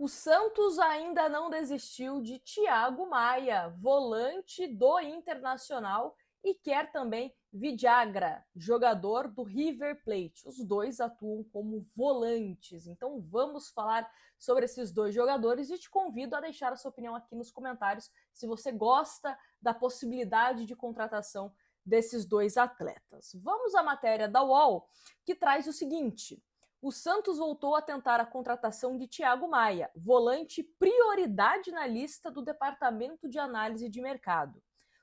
O Santos ainda não desistiu de Thiago Maia, volante do Internacional, e quer também Vidagra, jogador do River Plate. Os dois atuam como volantes. Então vamos falar sobre esses dois jogadores e te convido a deixar a sua opinião aqui nos comentários se você gosta da possibilidade de contratação desses dois atletas. Vamos à matéria da UOL, que traz o seguinte: o Santos voltou a tentar a contratação de Thiago Maia, volante prioridade na lista do Departamento de Análise de Mercado.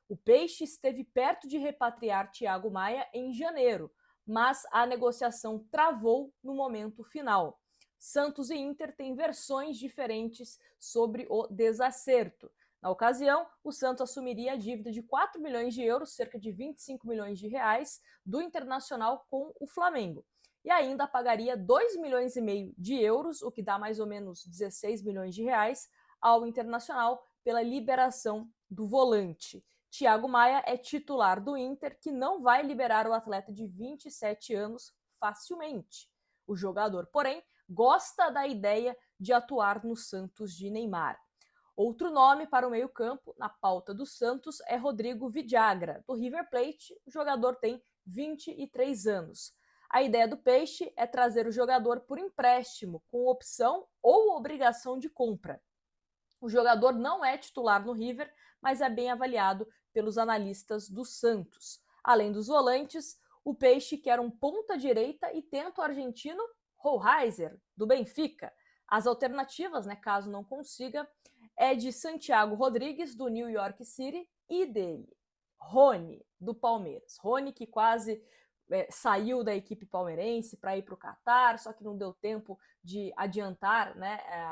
O Peixe esteve perto de repatriar Thiago Maia em janeiro, mas a negociação travou no momento final. Santos e Inter têm versões diferentes sobre o desacerto. Na ocasião, o Santos assumiria a dívida de 4 milhões de euros, cerca de 25 milhões de reais, do Internacional com o Flamengo. E ainda pagaria 2 milhões e meio de euros, o que dá mais ou menos 16 milhões de reais, ao Internacional pela liberação do volante. Thiago Maia é titular do Inter, que não vai liberar o atleta de 27 anos facilmente. O jogador, porém, gosta da ideia de atuar no Santos de Neymar. Outro nome para o meio-campo na pauta do Santos é Rodrigo Vidagra, do River Plate. O jogador tem 23 anos. A ideia do Peixe é trazer o jogador por empréstimo, com opção ou obrigação de compra. O jogador não é titular no River, mas é bem avaliado pelos analistas do Santos. Além dos volantes, o Peixe quer um ponta-direita e tenta o argentino Hohlheiser, do Benfica. As alternativas, caso não consiga, é de Santiago Rodrigues, do New York City, e dele, Rony, do Palmeiras. Rony, que quase saiu da equipe palmeirense para ir para o Catar, só que não deu tempo de adiantar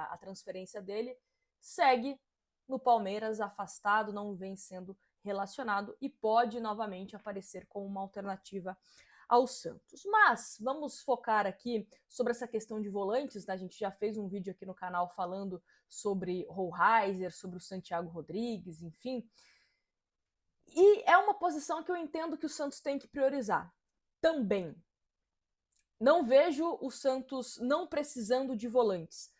a transferência dele, segue no Palmeiras afastado, não vem sendo relacionado e pode novamente aparecer como uma alternativa ao Santos. Mas vamos focar aqui sobre essa questão de volantes, A gente já fez um vídeo aqui no canal falando sobre Hohlheiser, sobre o Santiago Rodrigues, enfim. E é uma posição que eu entendo que o Santos tem que priorizar também. Não vejo o Santos não precisando de volantes.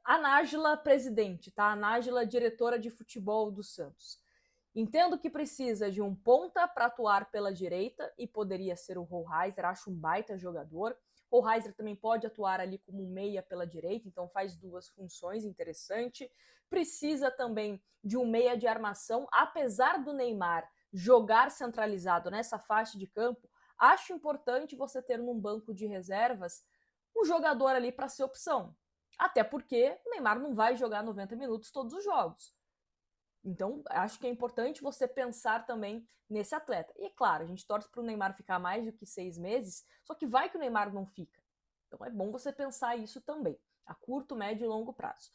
A Nájila, presidente, A Nájila, diretora de futebol do Santos. Entendo que precisa de um ponta para atuar pela direita e poderia ser o Hohlheiser, acho um baita jogador. Hohlheiser também pode atuar ali como meia pela direita, então faz duas funções, interessante. Precisa também de um meia de armação, apesar do Neymar jogar centralizado nessa faixa de campo, acho importante você ter num banco de reservas um jogador ali para ser opção. Até porque o Neymar não vai jogar 90 minutos todos os jogos. Então, acho que é importante você pensar também nesse atleta. E, é claro, a gente torce para o Neymar ficar mais do que 6 meses, só que vai que o Neymar não fica. Então, é bom você pensar isso também, a curto, médio e longo prazo.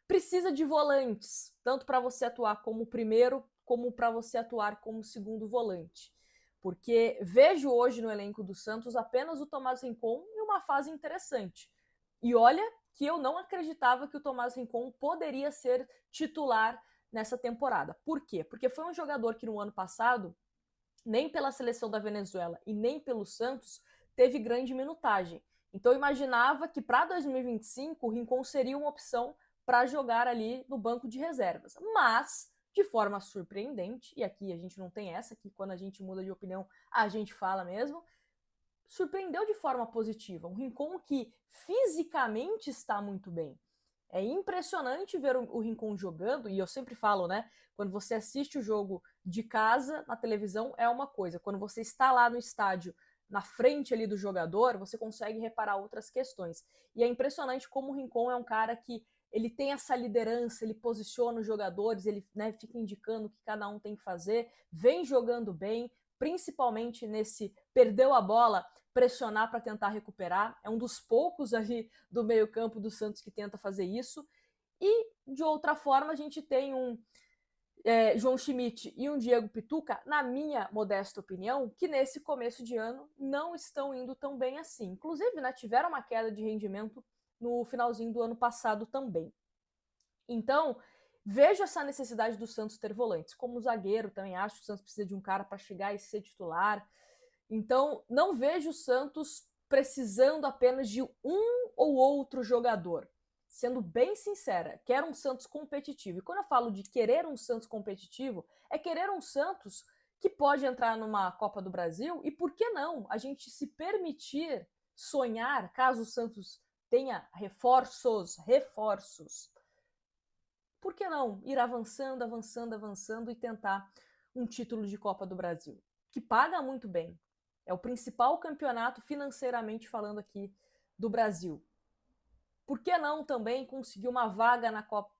Precisa de volantes, tanto para você atuar como primeiro, como para você atuar como segundo volante. Porque vejo hoje no elenco do Santos apenas o Tomás Rincon em uma fase interessante. E olha que eu não acreditava que o Tomás Rincon poderia ser titular nessa temporada. Por quê? Porque foi um jogador que no ano passado, nem pela seleção da Venezuela e nem pelo Santos, teve grande minutagem. Então eu imaginava que para 2025 o Rincon seria uma opção para jogar ali no banco de reservas. Mas, de forma surpreendente, e aqui a gente não tem essa, que quando a gente muda de opinião a gente fala mesmo, surpreendeu de forma positiva. Um Rincon que fisicamente está muito bem. É impressionante ver o Rincon jogando, e eu sempre falo, quando você assiste o jogo de casa na televisão é uma coisa, quando você está lá no estádio, na frente ali do jogador, você consegue reparar outras questões. E é impressionante como o Rincon é um cara que ele tem essa liderança, ele posiciona os jogadores, ele fica indicando o que cada um tem que fazer, vem jogando bem, principalmente nesse perdeu a bola, pressionar para tentar recuperar. É um dos poucos ali do meio-campo do Santos que tenta fazer isso. E, de outra forma, a gente tem um João Schmidt e um Diego Pituca, na minha modesta opinião, que nesse começo de ano não estão indo tão bem assim. Inclusive, tiveram uma queda de rendimento no finalzinho do ano passado também. Então, vejo essa necessidade do Santos ter volantes. Como zagueiro, também acho que o Santos precisa de um cara para chegar e ser titular. Então, não vejo o Santos precisando apenas de um ou outro jogador. sendo bem sincera, quero um Santos competitivo. E quando eu falo de querer um Santos competitivo, é querer um Santos que pode entrar numa Copa do Brasil e por que não a gente se permitir sonhar, caso o Santos tenha reforços, por que não ir avançando, avançando, avançando e tentar um título de Copa do Brasil, que paga muito bem. É o principal campeonato financeiramente falando aqui do Brasil. Por que não também conseguir uma vaga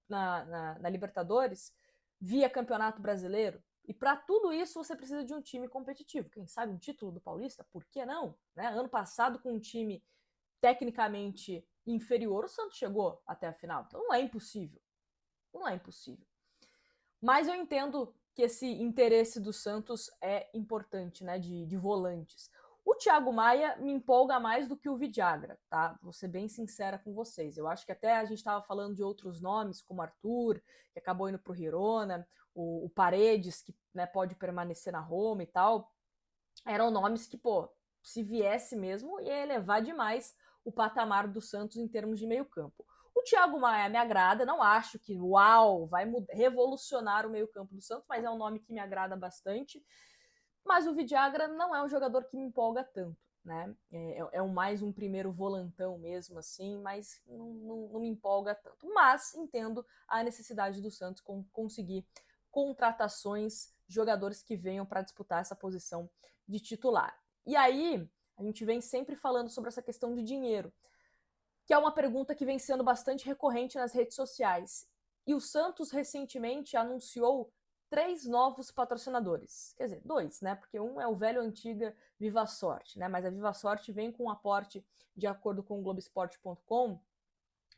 na Libertadores via Campeonato Brasileiro? E para tudo isso você precisa de um time competitivo. Quem sabe um título do Paulista? Por que não? Né? Ano passado, com um time tecnicamente inferior, o Santos chegou até a final. Então não é impossível. Não é impossível. Mas eu entendo que esse interesse do Santos é importante, né? De volantes. O Thiago Maia me empolga mais do que o Vidagra, tá? Vou ser bem sincera com vocês. Eu acho que até a gente estava falando de outros nomes, como Arthur, que acabou indo para o Girona, o Paredes, que, né, pode permanecer na Roma e tal. Eram nomes que, pô, se viesse mesmo, ia elevar demais o patamar do Santos em termos de meio campo. O Thiago Maia me agrada, não acho que, uau, vai revolucionar o meio campo do Santos, mas é um nome que me agrada bastante. Mas o Vidagra não é um jogador que me empolga tanto, né? Mais um primeiro volantão mesmo, assim, mas não me empolga tanto. Mas entendo a necessidade do Santos conseguir contratações, jogadores que venham para disputar essa posição de titular. E aí, a gente vem sempre falando sobre essa questão de dinheiro, que é uma pergunta que vem sendo bastante recorrente nas redes sociais. E o Santos recentemente anunciou 3 novos patrocinadores. Quer dizer, 2, né? Porque um é o velho antiga Viva Sorte, né? Mas a Viva Sorte vem com um aporte, de acordo com o Globoesporte.com,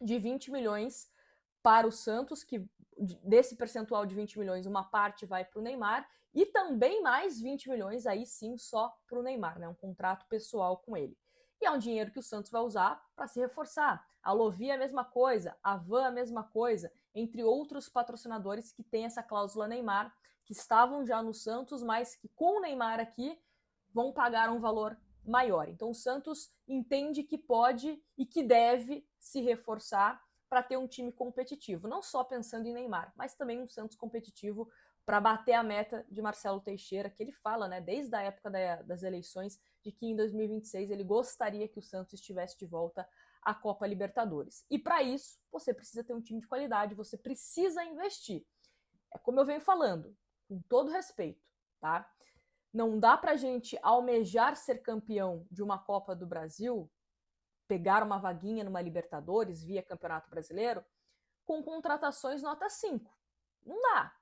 de 20 milhões para o Santos, que desse percentual de 20 milhões, uma parte vai para o Neymar, e também mais 20 milhões, aí sim, só para o Neymar, né? Um contrato pessoal com ele. E é um dinheiro que o Santos vai usar para se reforçar. A Lovi é a mesma coisa, a Van a mesma coisa, entre outros patrocinadores que têm essa cláusula Neymar, que estavam já no Santos, mas que com o Neymar aqui vão pagar um valor maior. Então o Santos entende que pode e que deve se reforçar para ter um time competitivo, não só pensando em Neymar, mas também um Santos competitivo para bater a meta de Marcelo Teixeira, que ele fala, né, desde a época das eleições, de que em 2026 ele gostaria que o Santos estivesse de volta à Copa Libertadores. E para isso, você precisa ter um time de qualidade, você precisa investir. É como eu venho falando, com todo respeito, tá? Não dá pra gente almejar ser campeão de uma Copa do Brasil, pegar uma vaguinha numa Libertadores via Campeonato Brasileiro, com contratações nota 5. Não dá.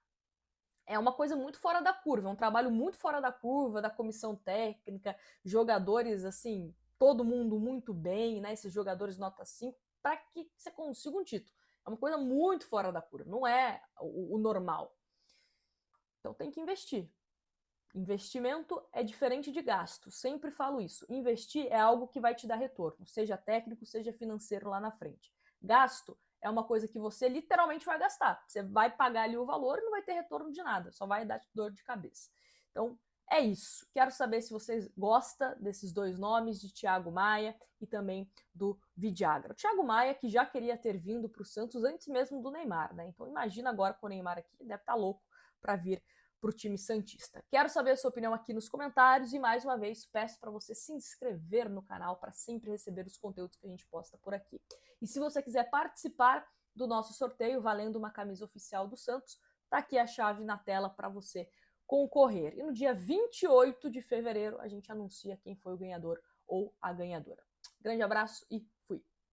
É uma coisa muito fora da curva, é um trabalho muito fora da curva, da comissão técnica, jogadores, assim, todo mundo muito bem, né? Esses jogadores nota 5, para que você consiga um título. É uma coisa muito fora da curva, não é o normal. Então tem que investir. Investimento é diferente de gasto, sempre falo isso. Investir é algo que vai te dar retorno, seja técnico, seja financeiro lá na frente. Gasto é uma coisa que você literalmente vai gastar. Você vai pagar ali o valor e não vai ter retorno de nada, só vai dar dor de cabeça. Então, é isso. Quero saber se vocês gostam desses 2 nomes, de Thiago Maia e também do Vidagra. O Thiago Maia, que já queria ter vindo para o Santos antes mesmo do Neymar, né? Então, imagina agora com o Neymar aqui, deve estar louco para vir para o time santista. Quero saber a sua opinião aqui nos comentários e, mais uma vez, peço para você se inscrever no canal para sempre receber os conteúdos que a gente posta por aqui. E se você quiser participar do nosso sorteio valendo uma camisa oficial do Santos, tá aqui a chave na tela para você concorrer. E no dia 28 de fevereiro a gente anuncia quem foi o ganhador ou a ganhadora. Grande abraço e fui!